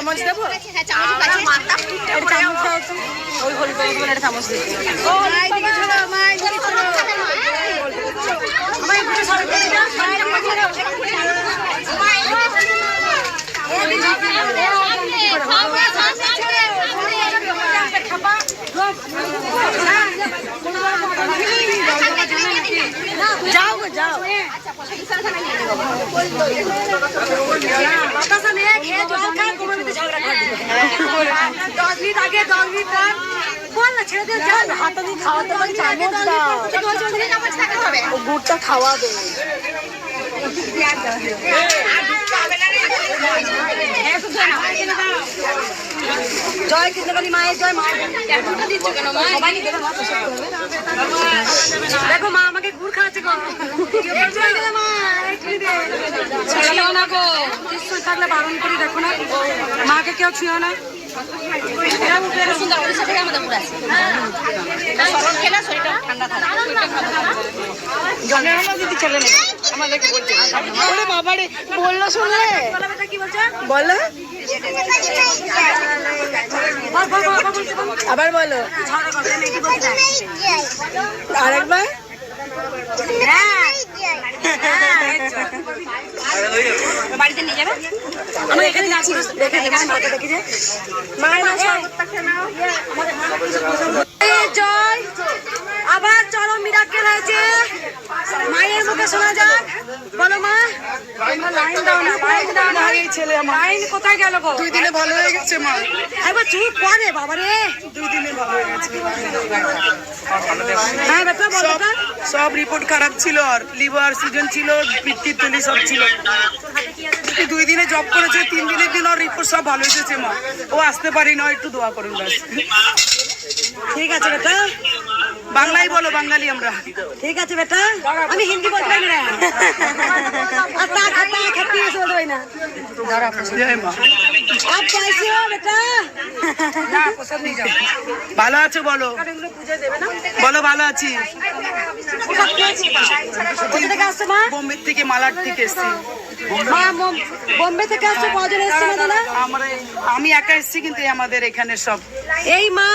চামচ দেবো? চামচ দাও তো। ওই হলুদ বলে একটা চামচ দিচ্ছি। যাও গো যাও। বাতাসা নিয়ে খেয়ে জল খায়, তোমার মধ্যে ঝগড়া করবে। 10 মিনিট আগে 10 মিনিট পর বল না ছেড়ে দিয়ে যাও। হাতে দিয়ে খাওয়াতে পারি, চামচ দাও। ও গুড়টা খাওয়াবে। জয় কৃষ্ণকালী মায়ের জয়। মা দিচ্ছ কেন? দেখো মা আমাকে গুড় খাওয়াচ্ছে গো। থাকলে বারণ করি, দেখো না মাকে কেউ ছুঁয়ো না। বললো শুনলে বলো, আবার বলো আরেকবার। বাড়িতে নিয়ে যাবে, আমরা এখানে যাচ্ছি। দেখে দেখি যে জয়। আবার চরম মিরাক্কেল হয়েছে, মায়ের মুখে শোনা যাক। বলো মা। লাইন দাও না, লাইন দাও না। ছেলে লাইন কোথায় গেল গো? 2 দিনে ভালো হয়ে গেছে মা। একবার চুপ করে বাবা রে। 2 দিনে ভালো হয়ে গেছে। হ্যাঁ বেটা বলো। সব রিপোর্ট খারাপ ছিল, আর লিভার সিজন ছিল, পিত্তির তলি সব ছিল। 2 দিনে জব করেছে, 3 দিনের দিন ওর রিপোর্ট সব ভালো এসেছে মা। ও আসতে পারি না, একটু দোয়া করুন ব্যাস। ঠিক আছে বেটা, বাংলাই বলো, বাঙালি আমরা। ঠিক আছে বেটা, আমি হিন্দি বলতে পারি না। ভালো আছো বলো, বলো ভালো আছি। বোম্বে থেকে, মালাড থেকে এসছি। বোম্বে থেকে আসছো? কজন এসছে? আমি একা এসছি, কিন্তু আমাদের এখানে সব। এই মা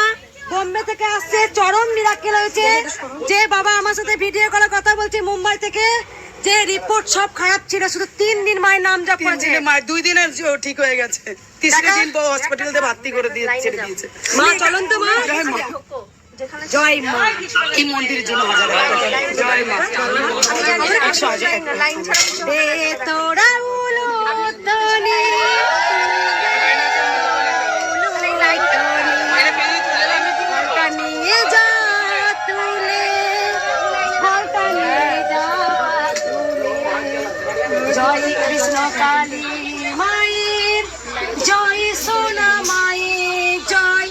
বোম্বে থেকে আসছে, চরম মিরাক্কেল হয়েছে। যে বাবা আমার সাথে ভিডিও কলে কথা বলছে মুম্বাই থেকে, যে রিপোর্ট সব খারাপ ছিল, শুধু 3 দিন মায়ের নাম জপ করেছে। 2 দিনের ঠিক হয়ে গেছে, 3 দিন হসপিটালে ভর্তি করে দিয়েছে। মা চলুন তো মা। জয় মা। এই মন্দিরের জন্য জয় মা। তোরা জয় কৃষ্ণ কালী মায়ের জয়, সোনা মায়ের জয়।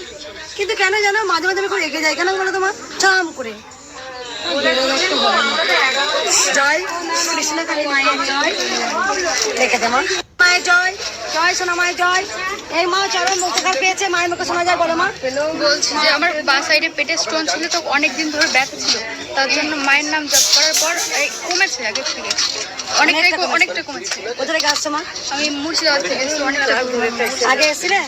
কিন্তু কেন জানো মাঝে মাঝে আমি খুব রেগে যাই, কেন বলো তোমার? চাম করে জয় কৃষ্ণ কালী মায়ের জয়। দেখে দেবো মায়ের জয়, জয় সোনা মায়ের জয়। এই মা চরম উপকার পেয়েছে, মায়ের মুখে শোনা যায়। বলো মা। বলছি যে আমার বাঁ সাইডে পেটে স্টোন ছিল, তো অনেকদিন ধরে ব্যথা ছিল, তার জন্য মায়ের নাম জপ করার পর কমেছে, আগের থেকে অনেকটা কমেছে। কোথা থেকে আসছো মা? আমি মুর্শিদাবাদ থেকে এসেছি। অনেকটা আগে এসেছিলে?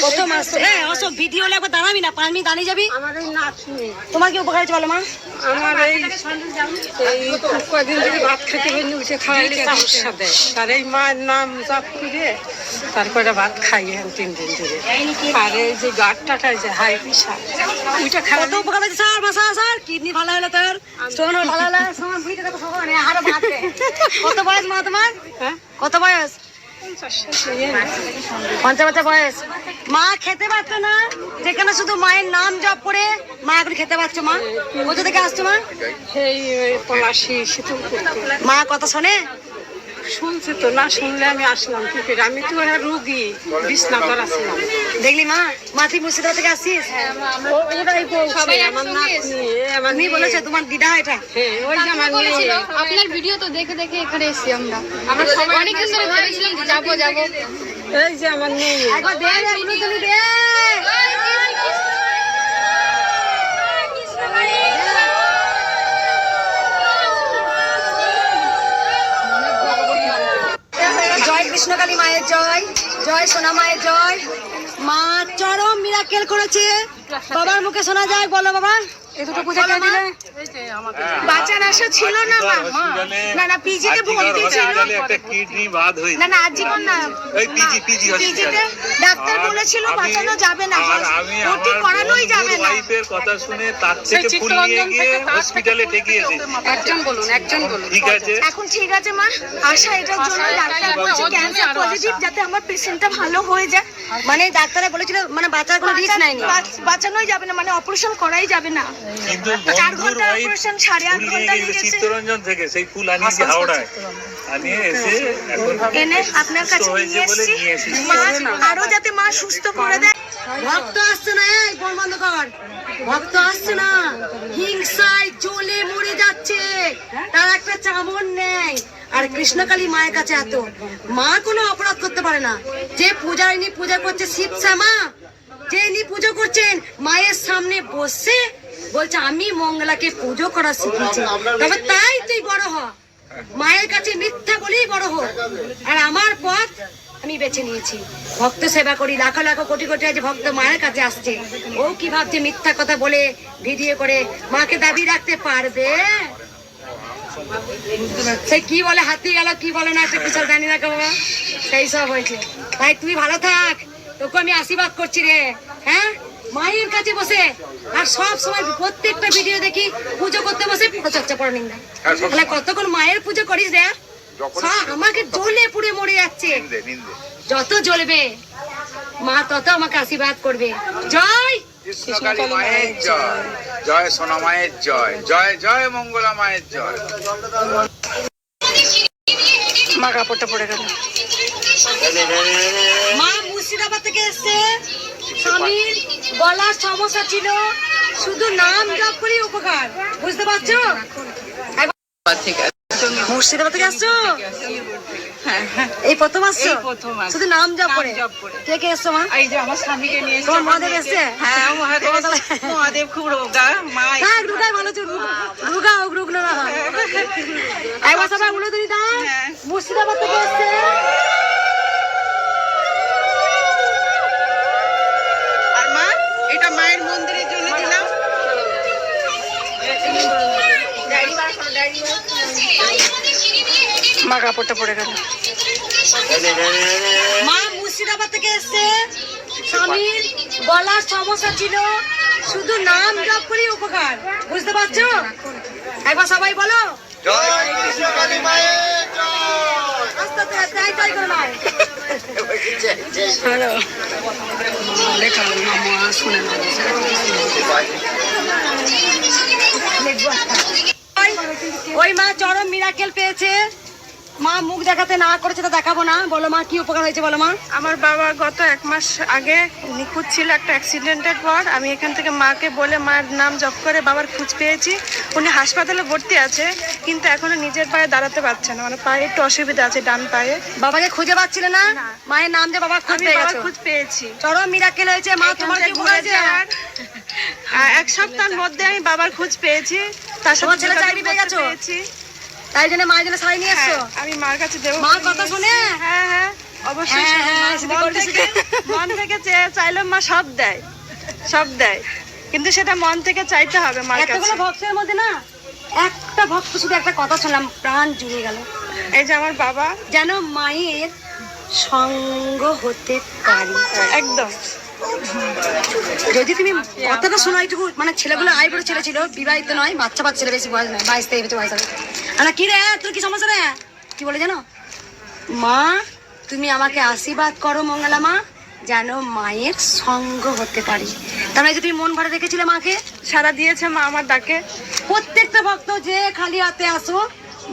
প্রথম আসছে। হ্যাঁ অসব ভিডিও লাগবে, দাঁড়াবি না, 5 মিনিট দাঁড়িয়ে যাবি। তোমার কি উপকার হয়েছে বলো মা? আমার এই কদিন ধরে ভাত খেতে হয়নি, উঠে খাওয়াইলে সমস্যা দেয়। আর এই মায়ের নাম জপ করে তারপরে ভাত খাই 3 দিন ধরে। আর এই যে গাঁটটাটায় যে হাই প্রেশার, ওইটা খাওয়া কত উপকার হয়েছে স্যার। মাসা স্যার কিডনি ভালো হলো, তোর স্টোন ভালো হলো। কত বয়স মা তোমার? কত বয়স? 55 বয়স। মা খেতে পারতো না, যেখানে শুধু মায়ের নাম জপ করে মা এখন খেতে পারছো। মা কোথা থেকে আসছো মা? এই পলাশি শীতলপুর। মা কথা শোনে? শুনছে তো, না শুনলে আমি আসলাম কি করে? আমি তো ওরা রুগী, বিছনাঘর আসলাম। দেখলি মা, মাতি মুর্শিদাবাদ থেকে আসছিস? ওরাই বলছে আমার নাতনি। তুমি বলেছো তোমার দিদা এটা? হ্যাঁ ওই যে আমার মেয়ে। আপনার ভিডিও তো দেখে দেখে এখানে এসেছি আমরা। অনেকদিন ধরে ভেবেছিলাম যে যাবো। এই যে আমার মেয়ে। একবার দে রে, তুমি দে। জয় কৃষ্ণকালী মায়ের জয়, জয় জয় সোনা মায়ের জয়। মা চরম মিরাকেল করেছে, বাবার মুখে শোনা যায়। বলো বাবা, এই দুটো পূজা কে দিলে? বাচ্চার আশা ছিল না মা, না না পিজিতে ভর্তি ছিল, একটা কিডনি বাদ হয়েছে। না না আজীবন না, এই পিজি পিজিতে ডাক্তার বলেছিল বাঁচানো যাবে না, আমি ভর্তি করানোই যাবে না। ওয়াইফের কথা শুনে তার থেকে ফুল নিয়ে গিয়ে হসপিটালে ঠেকে এসেছি। একজন বলুন। ঠিক আছে, এখন ঠিক আছে মা, আশা এটার জন্য ডাক্তার বলছে ক্যান্সার পজিটিভ, যাতে আমার পেশেন্টটা ভালো হয়ে যায়। মানে ডাক্তারে বলেছিল মানে বাচ্চার কোনো রিস্ক নাই। বাঁচানোই যাবে না, মানে অপারেশন করাই যাবে না। কিন্তু 4 বন্ধুর ঘন্টা ওয়াইফ অপারেশন, 8.5 ফুল ঘন্টা নিয়ে গেছে লেগেছে। চিত্তরঞ্জন থেকে, সেই ফুল আনিয়েছি হাওড়ায়, আনিয়ে এসে এখন এনে আপনার কাছে সুস্থ হয়েছে নিয়ে বলে এসেছি। নিয়ে এসেছি। মা আরো যাতে মা সুস্থ করে দেয়। ভক্ত আসছে না, এই ফোন বন্ধ কর। ভক্ত আসছে না, হিংসায় জ্বলে মরে যাচ্ছে, তার একটা চামড় নেই। আর কৃষ্ণকালী মায়ের কাছে এত, মা কোনো অপরাধ করতে পারে না। যে পূজারিনী পূজা করছে শিব শ্যামা, যে ইনি পুজো করছেন মায়ের সামনে বসে বলছে আমি মঙ্গলাকে পুজো করা শিখেছি, তবে তাই তুই বড় হ, মায়ের কাছে মিথ্যা বলেই বড় হোক। আর আমার পথ আমি বেছে নিয়েছি, ভক্ত সেবা করি। লাখো লাখো কোটি কোটি আছে ভক্ত মায়ের কাছে আসছে, ও কি ভাবছে মিথ্যা কথা বলে ভিডিও করে মাকে দাবি রাখতে পারবে? সে কি বলে হাতি গেল, কি বলে না একটা কিছু জানি না বাবা, সেই সব হয়েছে। তাই তুই ভালো থাক, তোকে আমি আশীর্বাদ করছি রে। হ্যাঁ, মায়ের কাছে বসে আর সব সময় প্রত্যেকটা ভিডিও দেখি পুজো করতে বসে চর্চা করে নিন না, তাহলে কতক্ষণ মায়ের পুজো করিস রে? আমাকে জ্বলে পুড়ে মরে যাচ্ছে, যত জ্বলবে মা তত আমাকে আশীর্বাদ করবে। জয় কৃষ্ণকালী মায়ের জয়, জয় সোনা মায়ের জয়, জয় জয় মঙ্গলা মায়ের জয়। মা কাপড়টা পড়ে গেল। মা মুর্শিদাবাদ থেকে এসছে, স্বামীর গলার সমস্যা ছিল, শুধু নাম জপ করি উপকার, বুঝতে পারছো? মুর্শিদাবাদ থেকে আসছো? এই প্রথম আসছো? শুধু নাম জপ করে? কে কে এসছো মা? এই যে আমার স্বামীকে নিয়ে এসেছি। তোমার মহাদেব এসছে? হ্যাঁ মহাদেব খুব রোগা, মা হ্যাঁ রুগাই ভালো ছিল, রুগা হোক রুগ্ন না হয়। একবার সবাই বলে দিই দা, মুর্শিদাবাদ থেকে এসছে। আর মা এটা মায়ের মন্দিরের জন্য দিলাম। মা কাপড়টা পড়ে গেল। মা মুর্শিদাবাদ থেকে এসছে, স্বামীর গলার সমস্যা ছিল, শুধু নাম জপ করি উপকার, বুঝতে পারছো? একবার সবাই বলো জয় কৃষ্ণকালী মায়ের জয়। আস্তে আস্তে তাই তাই করে নয়। ওই মা চরম মিরাকেল পেয়েছে, মা মুখ দেখাতে না করেছে তো দেখাবো না। বলো মা কি উপকার হয়েছে, বলো মা। আমার বাবা গত 1 মাস আগে নিখোঁজ ছিল একটা অ্যাক্সিডেন্টের পর। আমি এখান থেকে মাকে বলে মায়ের নাম জপ করে বাবার খোঁজ পেয়েছি। উনি হাসপাতালে ভর্তি আছে, কিন্তু এখনো নিজের পায়ে দাঁড়াতে পারছে না, মানে পায়ে একটু অসুবিধা আছে, ডান পায়ে। বাবাকে খুঁজে পাচ্ছিলে না, মায়ের নাম যে বাবা খুঁজ আমি পেয়ে বাবার গেছো, খোঁজ পেয়েছি। চরম মিরাকেল হয়েছে। মা তোমার কি উপকার হয়েছে? 1 সপ্তাহের মধ্যে আমি বাবার খোঁজ পেয়েছি, তার তোমার সাথে ছেলে যোগাযোগ চাকরি পেয়ে করতে গেছো? পেরেছি। তাই জন্য মায়ের জন্য শাড়ি নিয়ে এসছো? হ্যাঁ, আমি মার কাছে দেবো। মা কথা শুনে? হ্যাঁ হ্যাঁ অবশ্যই। হ্যাঁ, হ্যাঁ, সেটা মন করতে থেকে মন থেকে চাইলাম মা সব দেয়, সব দেয়, কিন্তু সেটা মন থেকে চাইতে হবে মার কাছে। এতগুলো ভক্তের মধ্যে না একটা ভক্ত শুধু একটা কথা শুনলাম, প্রাণ জুড়ে গেল। এই যে আমার বাবা, যেন মায়ের সঙ্গ হতে পারি। একদম যদি তুমি কথাটা শোনো এইটুকু, মানে ছেলেগুলো আইবুড়ো ছেলে ছিল, বিবাহিত নয়, বাচ্চা বাচ্চা ছেলে, বেশি বয়স নয়, 22-23 বয়স হবে। কি রে তোর কি সমস্যা রে? কি বলে জানো, মা তুমি আমাকে আশীর্বাদ করো মঙ্গলা মা, যেন মায়ের সঙ্গ হতে পারি। তার মানে তুমি মন ভরে রেখেছিলে মাকে, সারা দিয়েছে মা আমার ডাকে। প্রত্যেকটা ভক্ত যে খালি হাতে আসো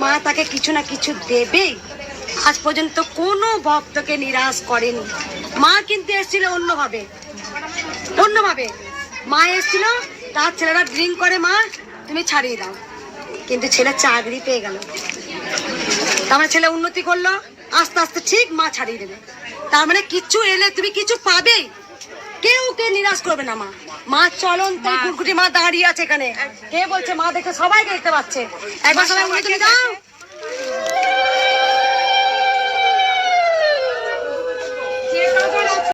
মা তাকে কিছু না কিছু দেবেই। আজ পর্যন্ত কোনো ভক্তকে নিরাশ করেনি মা, কিন্তু এসেছিল অন্যভাবে, অন্যভাবে মা এসেছিল। তার ছেলেরা ড্রিঙ্ক করে, মা তুমি ছাড়িয়ে দাও, কিন্তু ছেলে চাকরি পেয়ে গেল। তার মানে ছেলে উন্নতি করলো, আস্তে আস্তে ঠিক মা ছাড়িয়ে দেবে। তার মানে কিছু এলে তুমি কিছু পাবেই, কেউ কে নিরাশ করবে না মা। মা চলন্ত কুকুটি মা দাঁড়িয়ে আছে এখানে, কে বলছে মা দেখে সবাইকে দেখতে পাচ্ছে। একবার সবাই উন্নতি দাও।